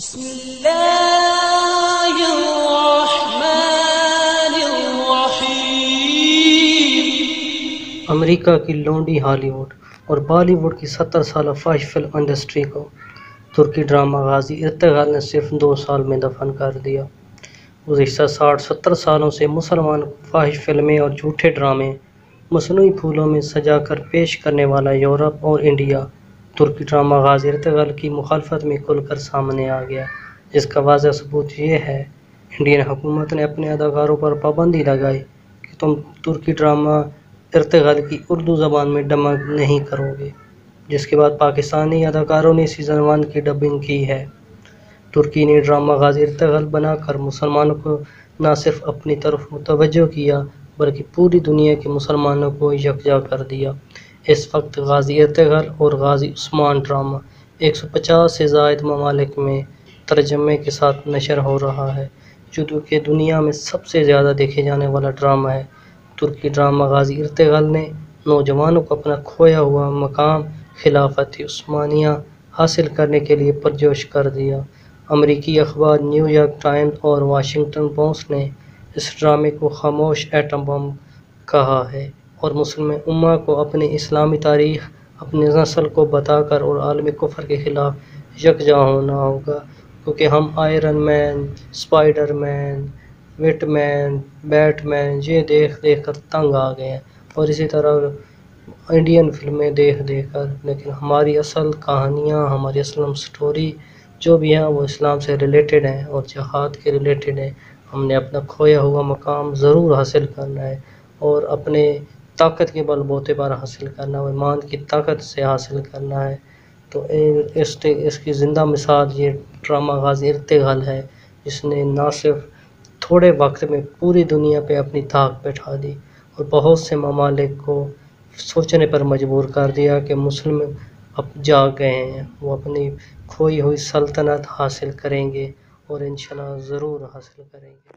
بسم اللہ الرحمن الرحیم۔ امریکہ کی لونڈی ہالی ووڈ اور بالی ووڈ کی 70 سالہ فحش فلم انڈسٹری کو ترکی ڈرامہ غازی ارطغرل نے صرف 2 سال میں دفن کر دیا۔ گزشتہ 60-70 سالوں سے مسلمان فحش فلمیں اور جھوٹے ڈرامے مصنوعی پھولوں میں سجا کر پیش کرنے والا یورپ اور انڈیا ترکی ڈرامہ غازی ارطغرل کی مخالفت میں کھل کر سامنے آ گیا، جس کا واضح ثبوت یہ ہے انڈین حکومت نے اپنے اداکاروں پر پابندی لگائی کہ تم ترکی ڈرامہ ارطغرل کی اردو زبان میں ڈبنگ نہیں کرو گے، جس کے بعد پاکستانی اداکاروں نے سیزن 1 کی ڈبنگ کی ہے۔ ترکی نے ڈرامہ غازی ارطغرل بنا کر مسلمانوں کو نہ صرف اپنی طرف متوجہ کیا بلکہ پوری دنیا کے مسلمانوں کو یکجا کر دیا۔ اس وقت غازی ارطغرل اور غازی عثمان ڈرامہ 150 سے زائد ممالک میں ترجمے کے ساتھ نشر ہو رہا ہے، جو کہ دنیا میں سب سے زیادہ دیکھے جانے والا ڈرامہ ہے۔ ترکی ڈرامہ غازی ارطغرل نے نوجوانوں کو اپنا کھویا ہوا مقام خلافت عثمانیہ حاصل کرنے کے لیے پرجوش کر دیا۔ امریکی اخبار نیو یارک ٹائمز اور واشنگٹن پوسٹ نے اس ڈرامے کو خاموش ایٹم بم کہا ہے اور مسلم امہ کو اپنی اسلامی تاریخ، اپنی نسل کو بتا کر اور عالمی کفر کے خلاف یکجا ہونا ہوگا، کیونکہ ہم آئرن مین، اسپائڈر مین، وٹ مین، بیٹ مین یہ دیکھ کر تنگ آ گئے ہیں، اور اسی طرح انڈین فلمیں دیکھ کر، لیکن ہماری اصل کہانیاں، ہماری اصل سٹوری جو بھی ہیں وہ اسلام سے ریلیٹڈ ہیں اور جہاد کے ریلیٹڈ ہیں۔ ہم نے اپنا کھویا ہوا مقام ضرور حاصل کرنا ہے اور اپنے طاقت کے بل بوتے پر حاصل کرنا ہے، ایمان کی طاقت سے حاصل کرنا ہے۔ تو اس کی زندہ مثال یہ ڈرامہ غازی ارطغرل ہے، جس نے نہ صرف تھوڑے وقت میں پوری دنیا پہ اپنی دھاک بٹھا دی اور بہت سے ممالک کو سوچنے پر مجبور کر دیا کہ مسلم اب جاگ گئے ہیں، وہ اپنی کھوئی ہوئی سلطنت حاصل کریں گے اور انشاءاللہ ضرور حاصل کریں گے۔